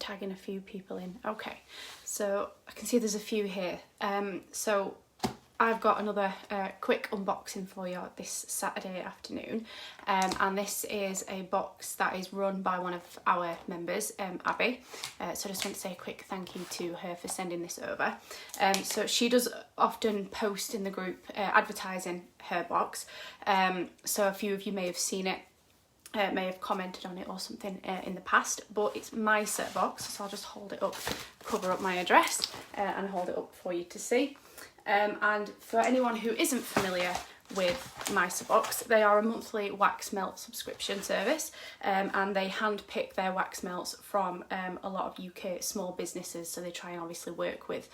tagging a few people in. Okay, so I can see there's a few here. So I've got another quick unboxing for you this Saturday afternoon, and this is a box that is run by one of our members, Abby. So I just want to say a quick thank you to her for sending this over. So she does often post in the group advertising her box, so a few of you may have seen it, may have commented on it or something in the past, but it's MYSA Box, so I'll just hold it up, cover up my address, and hold it up for you to see. And for anyone who isn't familiar with MYSA Box, they are a monthly wax melt subscription service, and they handpick their wax melts from a lot of UK small businesses. So they try and obviously work with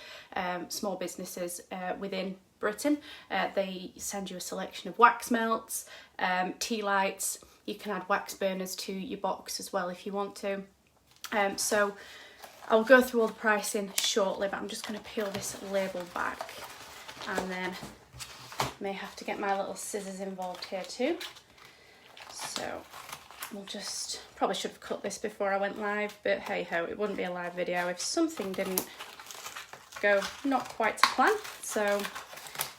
small businesses within Britain. They send you a selection of wax melts, tea lights. You can add wax burners to your box as well if you want to. So I'll go through all the pricing shortly, but I'm just going to peel this label back, and then may have to get my little scissors involved here too. So we'll just, probably should have cut this before I went live, but hey ho, it wouldn't be a live video if something didn't go not quite to plan, so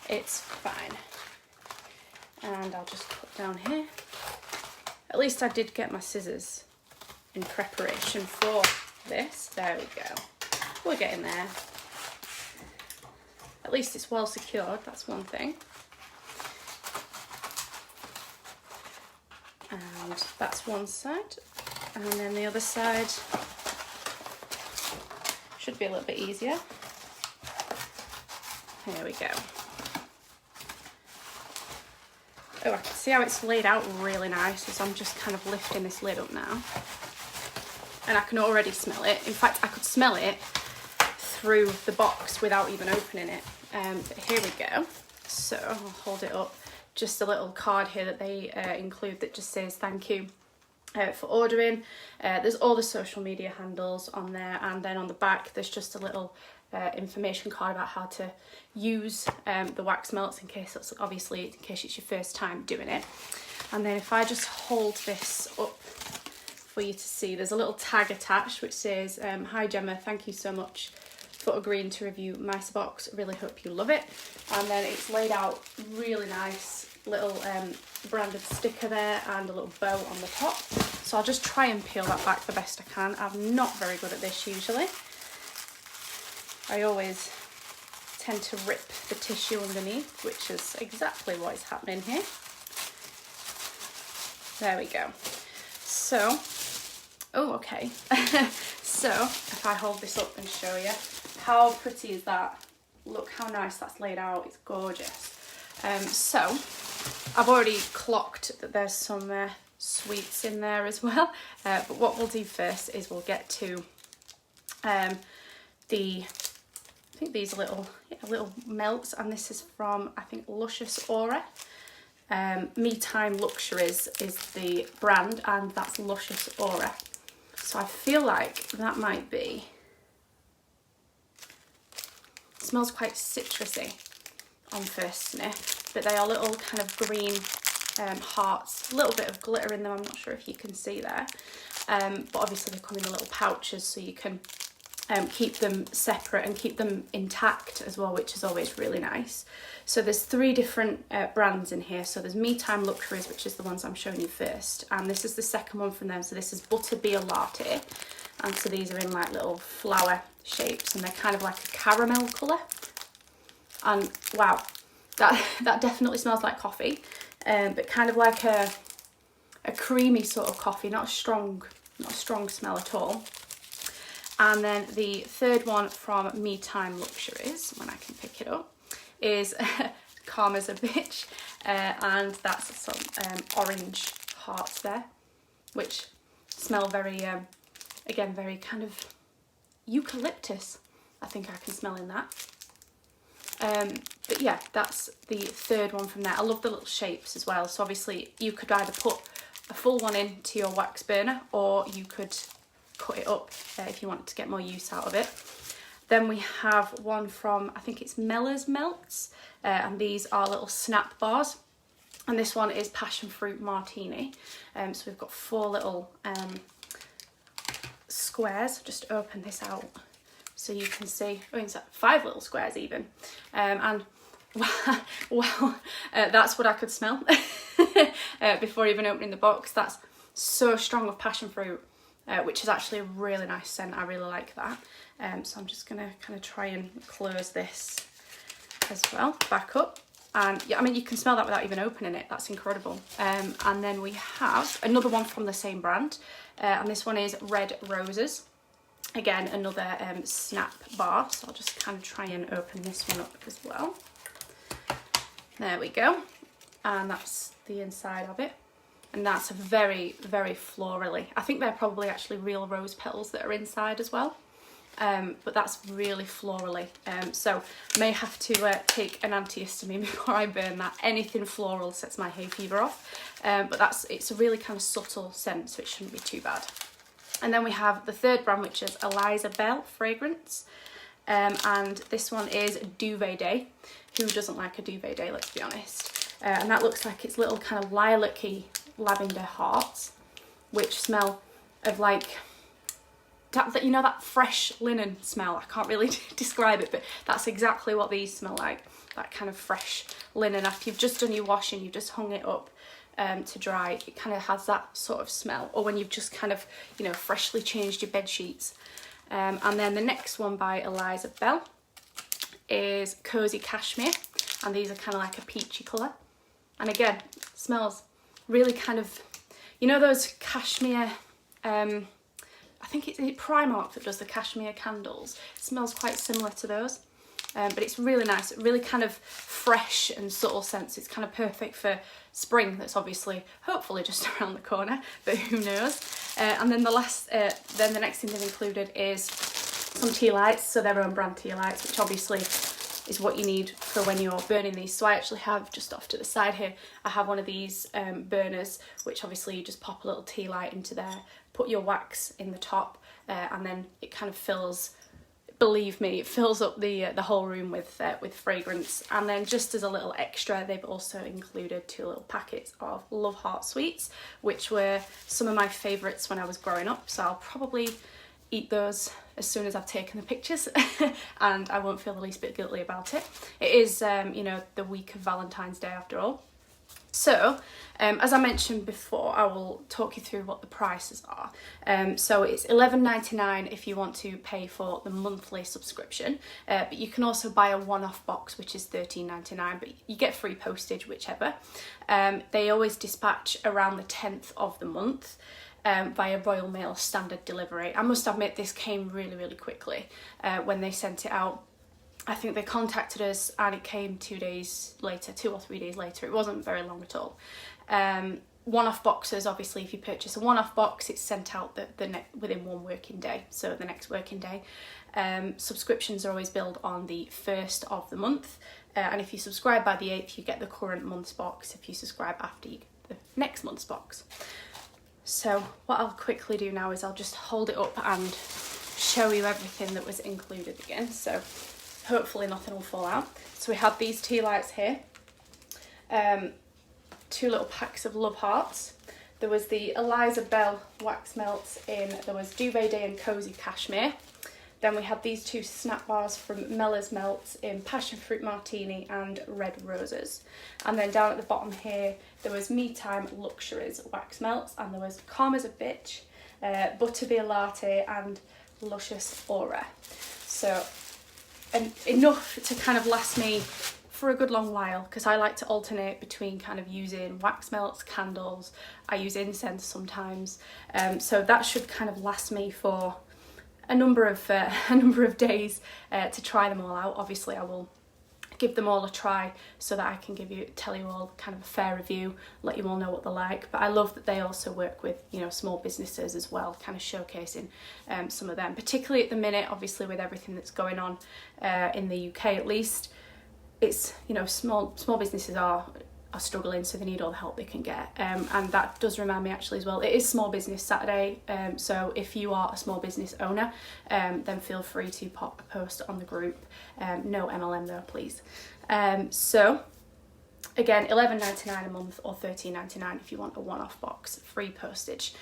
it's fine. And I'll just cut down here. At least I did get my scissors in preparation for this. There we go. We're getting there. At least it's well secured, that's one thing. And that's one side. And then the other side should be a little bit easier. Here we go. Oh, I can see how it's laid out really nice, so I'm just kind of lifting this lid up now. And I can already smell it. In fact, I could smell it through the box without even opening it. But here we go. So I'll hold it up. Just a little card here that they include that just says thank you for ordering. There's all the social media handles on there, and then on the back there's just a little information card about how to use the wax melts in case it's your first time doing it. And then if I just hold this up for you to see, there's a little tag attached which says hi Gemma, thank you so much for agreeing to review MYSA Box, really hope you love it. And then it's laid out really nice, little branded sticker there and a little bow on the top. So I'll just try and peel that back the best I can. I'm not very good at this usually. I always tend to rip the tissue underneath, which is exactly what is happening here. There we go. So, oh, okay. So, if I hold this up and show you, how pretty is that? Look how nice that's laid out, it's gorgeous. So, I've already clocked that there's some sweets in there as well, but what we'll do first is we'll get to I think these little melts, and this is from, I think, Luscious Aura. Me Time Luxuries is the brand, and that's Luscious Aura. So I feel like that might be, it smells quite citrusy on first sniff, but they are little kind of green hearts, a little bit of glitter in them, I'm not sure if you can see there, but obviously they come in the little pouches so you can keep them separate and keep them intact as well, which is always really nice. So there's 3 different brands in here. So there's Me Time Luxuries, which is the ones I'm showing you first, and this is the second one from them. So this is Butterbeer Latte, and so these are in like little flower shapes, and they're kind of like a caramel colour. And wow, that definitely smells like coffee, but kind of like a creamy sort of coffee, not a strong smell at all. And then the third one from Me Time Luxuries, when I can pick it up, is Calm as a Bitch, and that's some orange hearts there, which smell very, again, very kind of eucalyptus. I think I can smell in that. But yeah, that's the third one from there. I love the little shapes as well. So obviously you could either put a full one into your wax burner, or you could cut it up if you want to get more use out of it. Then we have one from, I think it's Mellor's Melts, and these are little snap bars, and this one is Passion Fruit Martini. So we've got 4 little squares. Just open this out so you can see. Oh, it's 5 little squares even. And wow, that's what I could smell before even opening the box. That's so strong of passion fruit, which is actually a really nice scent. I really like that. So I'm just gonna kind of try and close this as well, back up. And yeah, I mean, you can smell that without even opening it. That's incredible. And then we have another one from the same brand. And this one is Red Roses. Again, another snap bar. So I'll just kind of try and open this one up as well. There we go. And that's the inside of it. And that's very, very florally. I think they're probably actually real rose petals that are inside as well. But that's really florally. So may have to take an antihistamine before I burn that. Anything floral sets my hay fever off. But it's a really kind of subtle scent, so it shouldn't be too bad. And then we have the third brand, which is Eliza Bell Fragrance. And this one is Duvet Day. Who doesn't like a duvet day, let's be honest. And that looks like it's little kind of lilac-y lavender hearts, which smell of like, you know, that fresh linen smell. I can't really describe it, but that's exactly what these smell like. That kind of fresh linen after you've just done your washing, you've just hung it up to dry. It kind of has that sort of smell. Or when you've just kind of, you know, freshly changed your bed sheets. And then the next one by Eliza Bell is Cozy Cashmere, and these are kind of like a peachy colour. And again, smells really kind of, you know, those cashmere, I think it's Primark that does the cashmere candles. It smells quite similar to those, but it's really nice, really kind of fresh and subtle scents. It's kind of perfect for spring. That's obviously, hopefully just around the corner, but who knows. And then then the next thing they've included is some tea lights, so their own brand tea lights, which obviously is what you need for when you're burning these. So I actually have, just off to the side here, I have one of these burners, which obviously you just pop a little tea light into there, put your wax in the top, and then it kind of fills, believe me, it fills up the whole room with fragrance. And then just as a little extra, they've also included 2 little packets of Love Heart Sweets, which were some of my favourites when I was growing up. So I'll probably eat those as soon as I've taken the pictures and I won't feel the least bit guilty about it. It is, you know, the week of Valentine's Day after all. So, as I mentioned before, I will talk you through what the prices are. So it's $11.99 if you want to pay for the monthly subscription, but you can also buy a one-off box, which is $13.99, but you get free postage, whichever. They always dispatch around the 10th of the month. Via Royal Mail standard delivery. I must admit this came really, really quickly when they sent it out. I think they contacted us and it came 2 days later, 2 or 3 days later. It wasn't very long at all. One-off boxes, obviously, if you purchase a one-off box, it's sent out within 1 working day, so the next working day. Subscriptions are always billed on the 1st of the month, and if you subscribe by the 8th, you get the current month's box. If you subscribe after, you get the next month's box. So what I'll quickly do now is I'll just hold it up and show you everything that was included again. So hopefully nothing will fall out. So we have these tea lights here, 2 little packs of Love Hearts. There was the Eliza Bell wax melts there was Duvet Day and Cozy Cashmere. Then we had these 2 snap bars from Mella's Melts in Passion Fruit Martini and Red Roses. And then down at the bottom here, there was Me Time Luxuries wax melts, and there was Calm as a Bitch, Butterbeer Latte and Luscious Aura. So, and enough to kind of last me for a good long while, because I like to alternate between kind of using wax melts, candles, I use incense sometimes. So that should kind of last me for a number of days to try them all out. Obviously I will give them all a try so that I can tell you all kind of a fair review, let you all know what they're like. But I love that they also work with, you know, small businesses as well, kind of showcasing some of them, particularly at the minute, obviously with everything that's going on in the UK at least. It's, you know, small businesses are struggling, so they need all the help they can get, and that does remind me actually as well, it is Small Business Saturday, so if you are a small business owner, then feel free to pop a post on the group, no MLM though please. So again, $11.99 a month or $13.99 if you want a one-off box, free postage.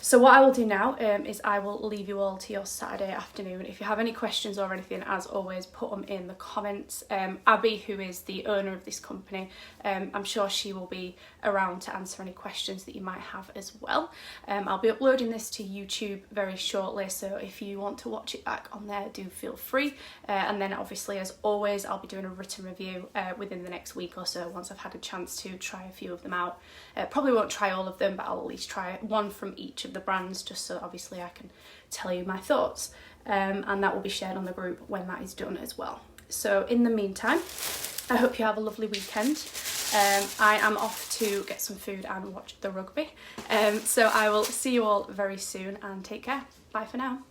So what I will do now is I will leave you all to your Saturday afternoon. If you have any questions or anything, as always, put them in the comments. Abby, who is the owner of this company, I'm sure she will be around to answer any questions that you might have as well. I'll be uploading this to YouTube very shortly, so if you want to watch it back on there, do feel free. And then obviously, as always, I'll be doing a written review within the next week or so once I've had a chance to try a few of them out. Probably won't try all of them, but I'll at least try one from each of the brands, just so obviously I can tell you my thoughts. And that will be shared on the group when that is done as well. So in the meantime, I hope you have a lovely weekend. I am off to get some food and watch the rugby. So I will see you all very soon, and take care. Bye for now.